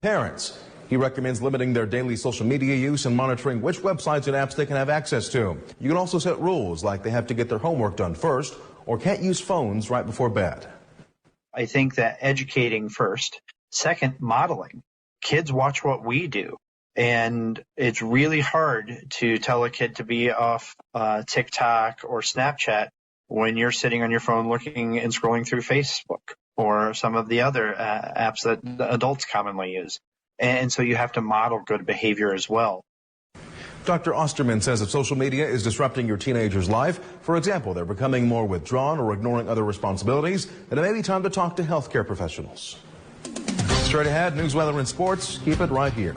Parents. He recommends limiting their daily social media use and monitoring which websites and apps they can have access to. You can also set rules like they have to get their homework done first or can't use phones right before bed. I think that educating first. Second, modeling. Kids watch what we do. And it's really hard to tell a kid to be off TikTok or Snapchat when you're sitting on your phone looking and scrolling through Facebook or some of the other apps that adults commonly use. And so you have to model good behavior as well. Dr. Osterman says if social media is disrupting your teenager's life, for example, they're becoming more withdrawn or ignoring other responsibilities, then it may be time to talk to healthcare professionals. Straight ahead, news, weather, and sports. Keep it right here.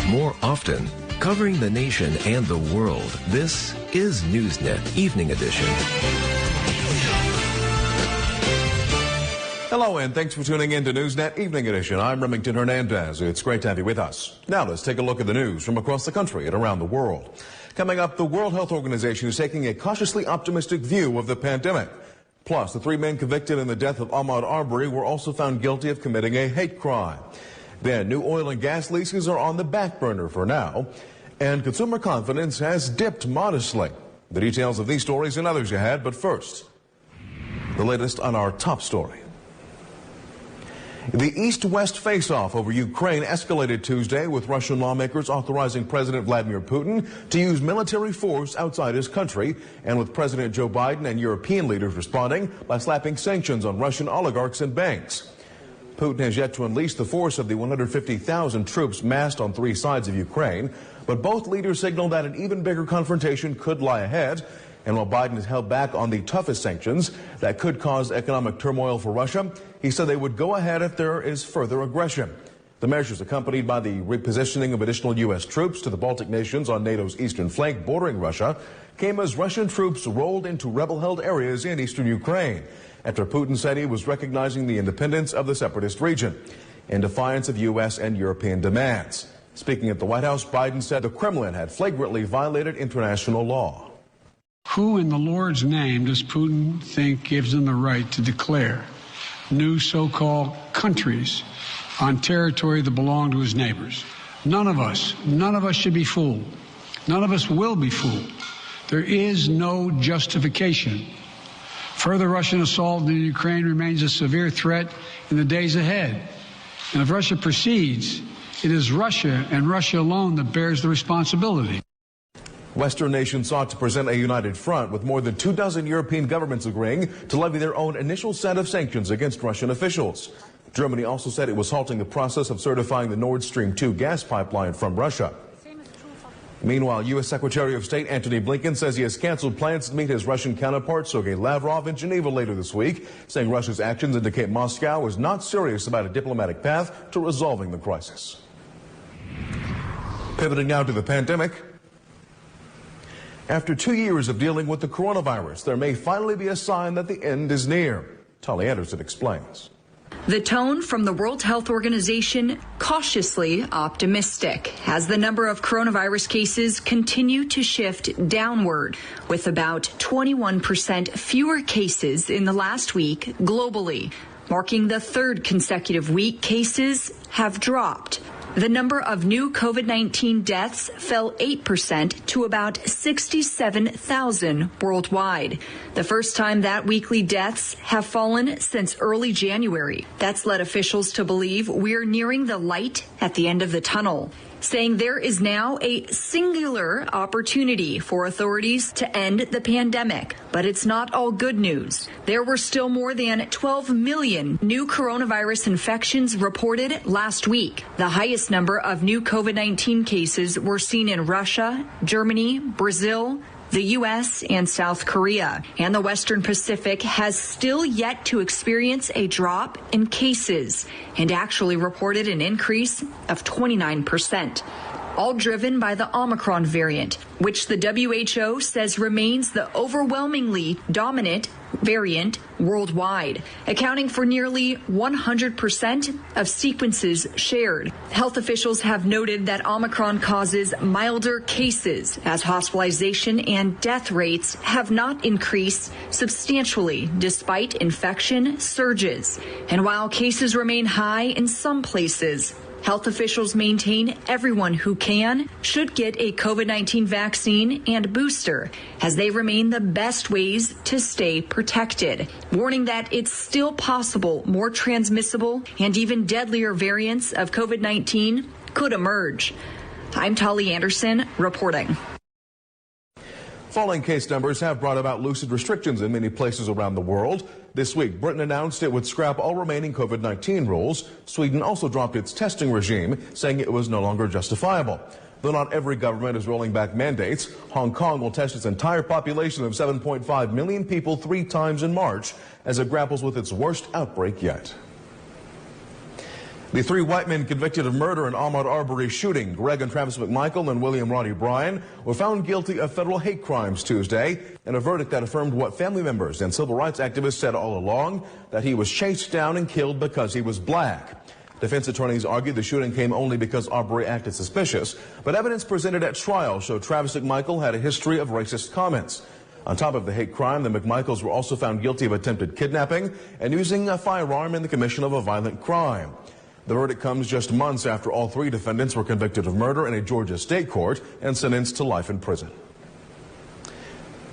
More often, covering the nation and the world. This is NewsNet Evening Edition. Hello and thanks for tuning in to NewsNet Evening Edition. I'm Remington Hernandez. It's great to have you with us. Now let's take a look at the news from across the country and around the world. Coming up, the World Health Organization is taking a cautiously optimistic view of the pandemic. Plus, the 3 men convicted in the death of Ahmaud Arbery were also found guilty of committing a hate crime. Then, new oil and gas leases are on the back burner for now, and consumer confidence has dipped modestly. The details of these stories and others ahead, but first, the latest on our top story. The East-West face-off over Ukraine escalated Tuesday with Russian lawmakers authorizing President Vladimir Putin to use military force outside his country, and with President Joe Biden and European leaders responding by slapping sanctions on Russian oligarchs and banks. Putin has yet to unleash the force of the 150,000 troops massed on 3 sides of Ukraine, but both leaders signaled that an even bigger confrontation could lie ahead. And while Biden has held back on the toughest sanctions that could cause economic turmoil for Russia, he said they would go ahead if there is further aggression. The measures, accompanied by the repositioning of additional U.S. troops to the Baltic nations on NATO's eastern flank bordering Russia, came as Russian troops rolled into rebel-held areas in eastern Ukraine, after Putin said he was recognizing the independence of the separatist region, in defiance of U.S. and European demands. Speaking at the White House, Biden said the Kremlin had flagrantly violated international law. Who in the Lord's name does Putin think gives him the right to declare new so-called countries on territory that belong to his neighbors? None of us should be fooled. None of us will be fooled. There is no justification. Further Russian assault in Ukraine remains a severe threat in the days ahead. And if Russia proceeds, it is Russia and Russia alone that bears the responsibility. Western nations sought to present a united front, with more than 24 European governments agreeing to levy their own initial set of sanctions against Russian officials. Germany also said it was halting the process of certifying the Nord Stream 2 gas pipeline from Russia. Meanwhile, U.S. Secretary of State Antony Blinken says he has canceled plans to meet his Russian counterpart Sergei Lavrov in Geneva later this week, saying Russia's actions indicate Moscow is not serious about a diplomatic path to resolving the crisis. Pivoting now to the pandemic. After 2 years of dealing with the coronavirus, there may finally be a sign that the end is near. Tolly Anderson explains. The tone from the World Health Organization, cautiously optimistic, as the number of coronavirus cases continue to shift downward, with about 21% fewer cases in the last week globally, marking the 3rd consecutive week cases have dropped. The number of new COVID-19 deaths fell 8% to about 67,000 worldwide. The first time that weekly deaths have fallen since early January. That's led officials to believe we're nearing the light at the end of the tunnel, saying there is now a singular opportunity for authorities to end the pandemic. But it's not all good news. There were still more than 12 million new coronavirus infections reported last week. The highest number of new COVID-19 cases were seen in Russia, Germany, Brazil, the U.S., and South Korea. And the Western Pacific has still yet to experience a drop in cases and actually reported an increase of 29%. All driven by the Omicron variant, which the WHO says remains the overwhelmingly dominant variant worldwide, accounting for nearly 100% of sequences shared. Health officials have noted that Omicron causes milder cases, as hospitalization and death rates have not increased substantially despite infection surges. And while cases remain high in some places, health officials maintain everyone who can should get a COVID-19 vaccine and booster, as they remain the best ways to stay protected, warning that it's still possible more transmissible and even deadlier variants of COVID-19 could emerge. I'm Tali Anderson reporting. Falling case numbers have brought about loosened restrictions in many places around the world. This week, Britain announced it would scrap all remaining COVID-19 rules. Sweden also dropped its testing regime, saying it was no longer justifiable. Though not every government is rolling back mandates, Hong Kong will test its entire population of 7.5 million people 3 times in March as it grapples with its worst outbreak yet. The 3 white men convicted of murder in Ahmaud Arbery shooting, Greg and Travis McMichael and William Roddy Bryan, were found guilty of federal hate crimes Tuesday in a verdict that affirmed what family members and civil rights activists said all along, that he was chased down and killed because he was black. Defense attorneys argued the shooting came only because Arbery acted suspicious, but evidence presented at trial showed Travis McMichael had a history of racist comments. On top of the hate crime, the McMichaels were also found guilty of attempted kidnapping and using a firearm in the commission of a violent crime. The verdict comes just months after all 3 defendants were convicted of murder in a Georgia state court and sentenced to life in prison.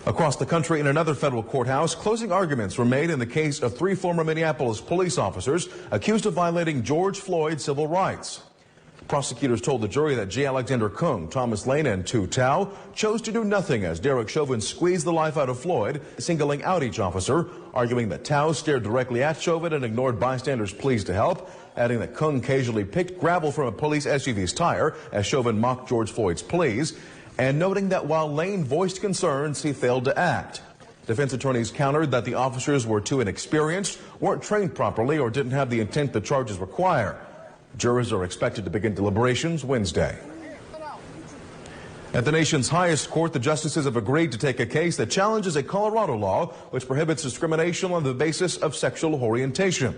Across the country in another federal courthouse, closing arguments were made in the case of 3 former Minneapolis police officers accused of violating George Floyd's civil rights. Prosecutors told the jury that J. Alexander Kung, Thomas Lane, and Tu Tao chose to do nothing as Derek Chauvin squeezed the life out of Floyd, singling out each officer, arguing that Tao stared directly at Chauvin and ignored bystanders' pleas to help, adding that Kung occasionally picked gravel from a police SUV's tire as Chauvin mocked George Floyd's pleas, and noting that while Lane voiced concerns, he failed to act. Defense attorneys countered that the officers were too inexperienced, weren't trained properly, or didn't have the intent the charges require. Jurors are expected to begin deliberations Wednesday. At the nation's highest court, the justices have agreed to take a case that challenges a Colorado law which prohibits discrimination on the basis of sexual orientation.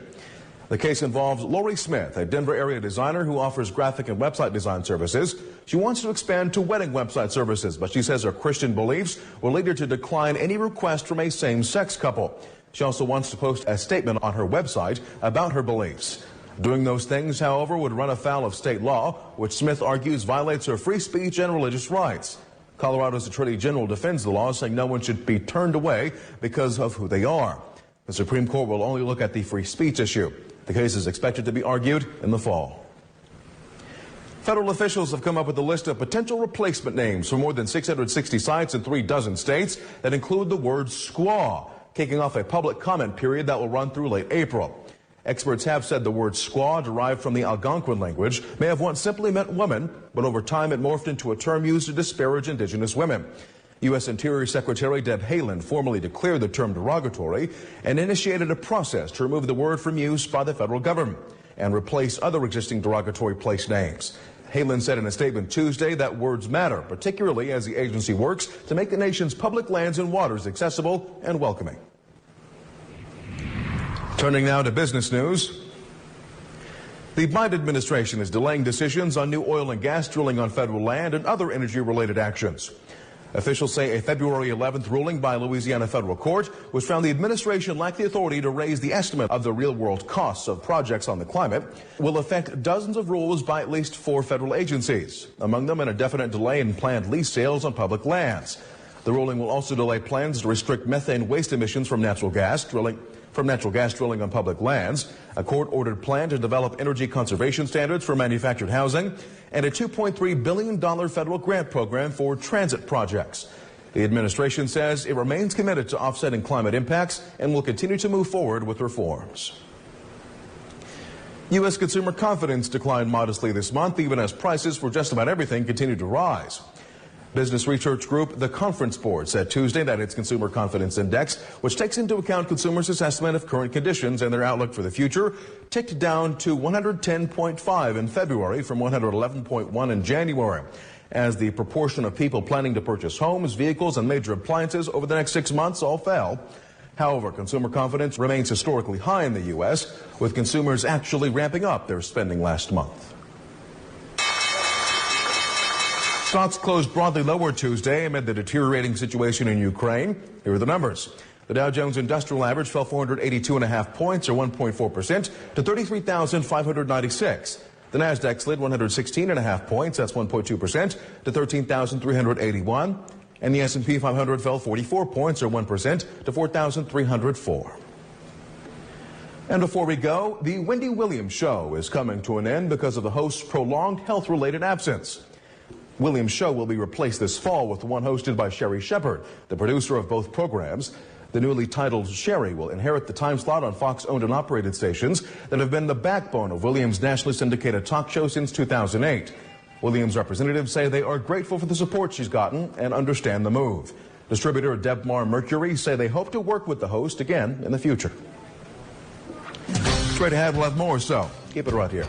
The case involves Lori Smith, a Denver area designer who offers graphic and website design services. She wants to expand to wedding website services, but she says her Christian beliefs will lead her to decline any request from a same-sex couple. She also wants to post a statement on her website about her beliefs. Doing those things, however, would run afoul of state law, which Smith argues violates her free speech and religious rights. Colorado's Attorney General defends the law, saying no one should be turned away because of who they are. The Supreme Court will only look at the free speech issue. The case is expected to be argued in the fall. Federal officials have come up with a list of potential replacement names for more than 660 sites in 3 dozen states that include the word squaw, kicking off a public comment period that will run through late April. Experts have said the word squaw, derived from the Algonquin language, may have once simply meant woman, but over time it morphed into a term used to disparage indigenous women. U.S. Interior Secretary Deb Haaland formally declared the term derogatory and initiated a process to remove the word from use by the federal government and replace other existing derogatory place names. Haaland said in a statement Tuesday that words matter, particularly as the agency works to make the nation's public lands and waters accessible and welcoming. Turning now to business news. The Biden administration is delaying decisions on new oil and gas drilling on federal land and other energy-related actions. Officials say a February 11th ruling by Louisiana federal court, which found the administration lacked the authority to raise the estimate of the real-world costs of projects on the climate, will affect dozens of rules by at least 4 federal agencies, among them an indefinite delay in planned lease sales on public lands. The ruling will also delay plans to restrict methane waste emissions from natural gas drilling on public lands, a court-ordered plan to develop energy conservation standards for manufactured housing, and a $2.3 billion federal grant program for transit projects. The administration says it remains committed to offsetting climate impacts and will continue to move forward with reforms. U.S. consumer confidence declined modestly this month, even as prices for just about everything continued to rise. Business research group The Conference Board said Tuesday that its Consumer Confidence Index, which takes into account consumers' assessment of current conditions and their outlook for the future, ticked down to 110.5 in February from 111.1 in January, as the proportion of people planning to purchase homes, vehicles, and major appliances over the next 6 months all fell. However, consumer confidence remains historically high in the U.S., with consumers actually ramping up their spending last month. Stocks closed broadly lower Tuesday amid the deteriorating situation in Ukraine. Here are the numbers. The Dow Jones Industrial Average fell 482.5 points, or 1.4%, to 33,596. The Nasdaq slid 116.5 points, that's 1.2%, to 13,381. And the S&P 500 fell 44 points, or 1%, to 4,304. And before we go, the Wendy Williams Show is coming to an end because of the host's prolonged health-related absence. Williams' show will be replaced this fall with the one hosted by Sherry Shepard, the producer of both programs. The newly titled Sherry will inherit the time slot on Fox-owned and operated stations that have been the backbone of Williams' nationally syndicated talk show since 2008. Williams representatives say they are grateful for the support she's gotten and understand the move. Distributor Debmar Mercury say they hope to work with the host again in the future. Straight ahead, we'll have more, so keep it right here.